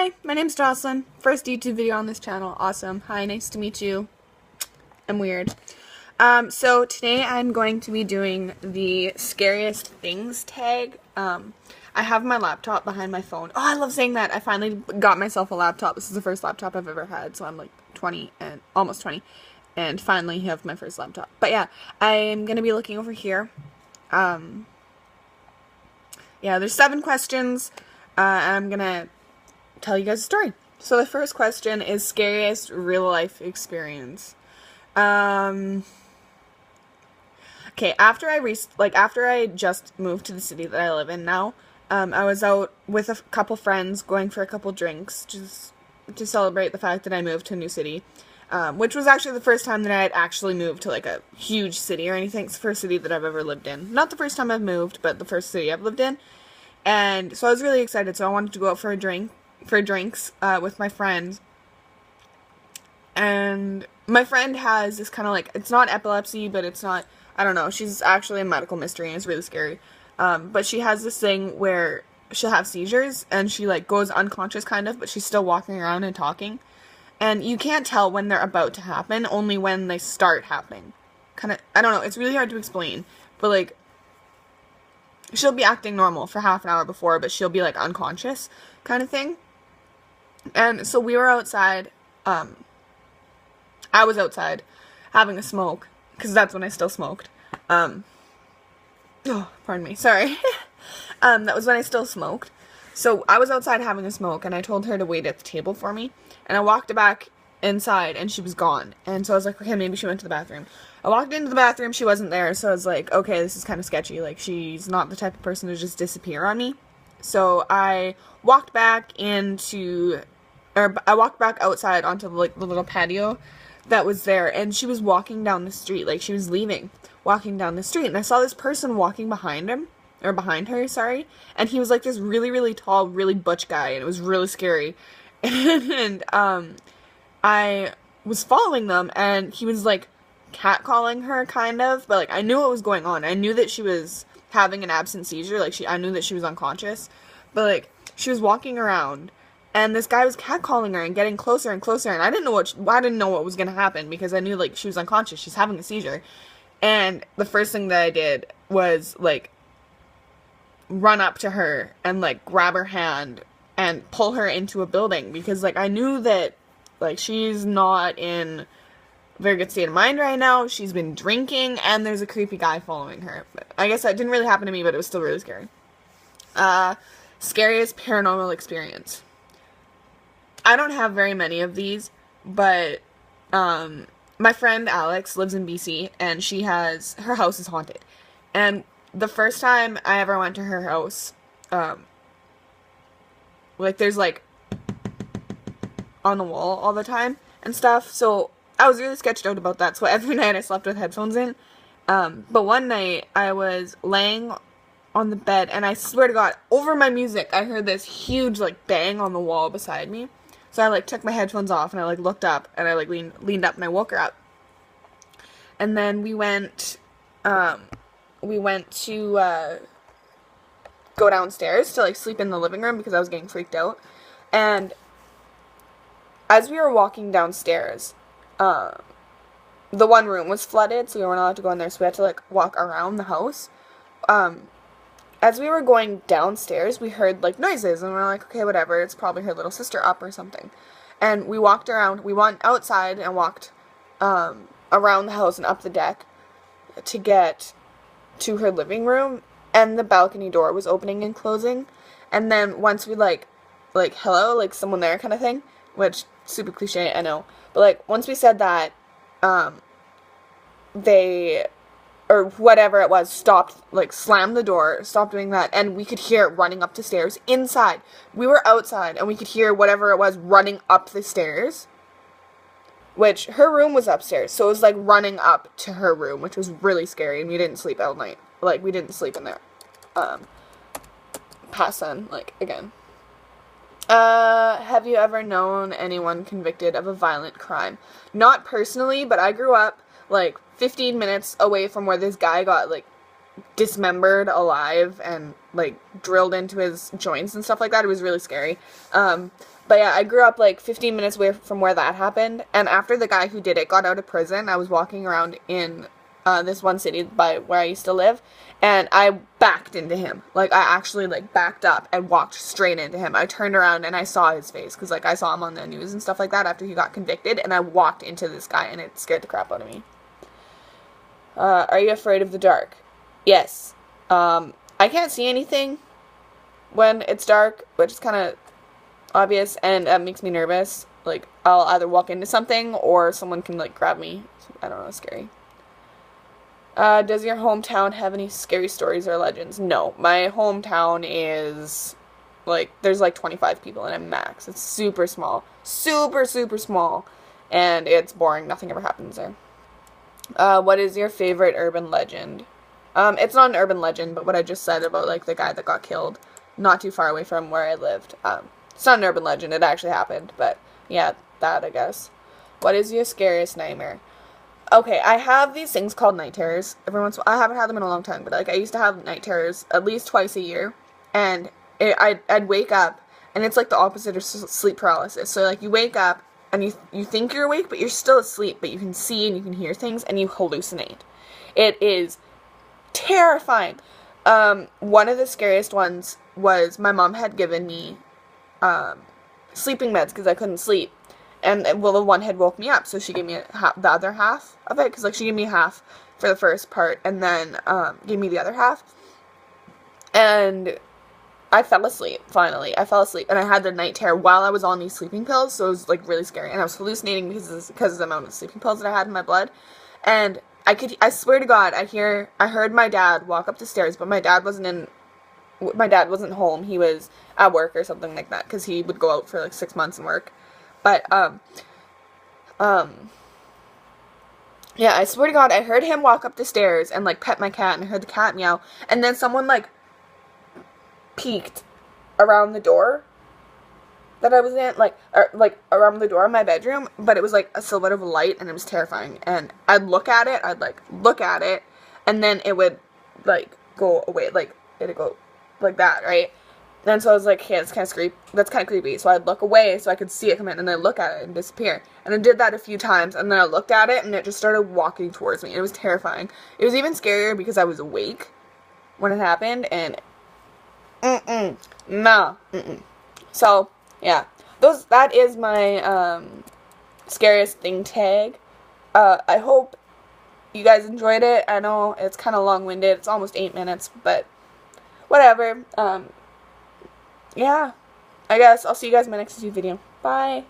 Hi, my name's Jocelyn. First YouTube video on this channel. Awesome. Hi, nice to meet you. I'm weird. So today I'm going to be doing the Scariest Things tag. I have my laptop behind my phone. Oh, I love saying that. I finally got myself a laptop. This is the first laptop I've ever had, so I'm like 20 and almost 20 and finally have my first laptop. But yeah, I'm going to be looking over here. Yeah, there's 7 questions, and I'm going to tell you guys a story. So the first question is scariest real life experience. Okay, after I just moved to the city that I live in now, I was out with a couple friends going for a couple drinks just to celebrate the fact that I moved to a new city, which was actually the first time that I had actually moved to like a huge city or anything. It's the first city that I've ever lived in. Not the first time I've moved, but the first city I've lived in. And so I was really excited, so I wanted to go out for drinks with my friends. And my friend has this kind of like, it's not epilepsy, but it's not, I don't know, she's actually a medical mystery and it's really scary. But she has this thing where she'll have seizures and she like goes unconscious kind of, but she's still walking around and talking. And you can't tell when they're about to happen, only when they start happening. Kind of, I don't know, it's really hard to explain, but like, she'll be acting normal for half an hour before, but she'll be like unconscious kind of thing. And so we were outside, I was outside having a smoke, because that's when I still smoked. Oh, pardon me, sorry. That was when I still smoked. So I was outside having a smoke, and I told her to wait at the table for me, and I walked back inside, and she was gone. And so I was like, okay, maybe she went to the bathroom. I walked into the bathroom, she wasn't there, so I was like, okay, this is kind of sketchy. Like, she's not the type of person to just disappear on me. So I walked back outside onto like the little patio that was there, and she was walking down the street, like she was walking down the street, and I saw this person walking behind her, sorry, and he was like this really, really tall, really butch guy, and it was really scary, and I was following them, and he was like catcalling her, kind of, but like I knew what was going on. I knew that she was having an absent seizure, like I knew that she was unconscious, but like she was walking around, and this guy was catcalling her and getting closer and closer, and I didn't know what was gonna happen, because I knew like she was unconscious, she's having a seizure, and the first thing that I did was like run up to her and like grab her hand and pull her into a building, because like I knew that like she's not in very good state of mind right now. She's been drinking, and there's a creepy guy following her. But I guess that didn't really happen to me, but it was still really scary. Scariest paranormal experience. I don't have very many of these, but my friend Alex lives in BC, and her house is haunted. And the first time I ever went to her house, like there's like on the wall all the time and stuff, so I was really sketched out about that, so every night I slept with headphones in. But one night I was laying on the bed, and I swear to God, over my music, I heard this huge like bang on the wall beside me. So I like took my headphones off, and I like looked up, and I like leaned up, and I woke her up. And then we went to go downstairs to like sleep in the living room, because I was getting freaked out. And as we were walking downstairs, the one room was flooded, so we weren't allowed to go in there, so we had to like walk around the house. As we were going downstairs, we heard like noises, and we were like, okay, whatever, it's probably her little sister up or something. And we went outside and walked around the house and up the deck to get to her living room, and the balcony door was opening and closing. And then once we like hello, like someone there kind of thing, which super cliche, I know, but like once we said that, they, or whatever it was, stopped, like slammed the door, stopped doing that, and we could hear it running up the stairs inside. We were outside, and we could hear whatever it was running up the stairs, which her room was upstairs, so it was like running up to her room, which was really scary, and we didn't sleep all night. Like, we didn't sleep in there, past then, like, again. Have you ever known anyone convicted of a violent crime? Not personally, but I grew up, like, 15 minutes away from where this guy got, like, dismembered alive and like, drilled into his joints and stuff like that. It was really scary. But yeah, I grew up, like, 15 minutes away from where that happened, and after the guy who did it got out of prison, I was walking around in this one city by where I used to live, and I backed into him. Like, I actually, like, backed up and walked straight into him. I turned around and I saw his face, because, like, I saw him on the news and stuff like that after he got convicted, and I walked into this guy, and it scared the crap out of me. Are you afraid of the dark? Yes. I can't see anything when it's dark, which is kind of obvious, and that makes me nervous. Like, I'll either walk into something, or someone can, like, grab me. I don't know, it's scary. Does your hometown have any scary stories or legends? No. My hometown is, like, there's, like, 25 people in it max. It's super small. Super, super small. And it's boring. Nothing ever happens there. What is your favorite urban legend? It's not an urban legend, but what I just said about, like, the guy that got killed not too far away from where I lived. It's not an urban legend. It actually happened. But, yeah, that, I guess. What is your scariest nightmare? Okay, I have these things called night terrors. I haven't had them in a long time, but, like, I used to have night terrors at least twice a year. And I'd wake up, and it's, like, the opposite of sleep paralysis. So, like, you wake up, and you think you're awake, but you're still asleep. But you can see and you can hear things, and you hallucinate. It is terrifying. One of the scariest ones was my mom had given me sleeping meds because I couldn't sleep, and well, the one had woke me up, so she gave me the other half of it, because, like, she gave me half for the first part, and then gave me the other half, and I fell asleep. Finally, I fell asleep, and I had the night terror while I was on these sleeping pills, so it was, like, really scary, and I was hallucinating because of the amount of sleeping pills that I had in my blood, and I swear to God, I heard my dad walk up the stairs, but my dad wasn't home. He was at work or something like that, because he would go out for, like, 6 months and work. But, yeah, I swear to God, I heard him walk up the stairs and, like, pet my cat, and I heard the cat meow, and then someone, like, peeked around the door that I was in, like around the door of my bedroom, but it was, like, a silhouette of a light, and it was terrifying, and I'd look at it, and then it would, like, go away, like, it'd go like that, right? And so I was like, hey, that's kind of creepy, so I'd look away so I could see it come in, and then look at it and disappear, and I did that a few times, and then I looked at it, and it just started walking towards me, and it was terrifying. It was even scarier because I was awake when it happened, and so, yeah, that is my, scariest thing tag. I hope you guys enjoyed it. I know it's kind of long-winded, it's almost 8 minutes, but whatever. Yeah, I guess I'll see you guys in my next video. Bye!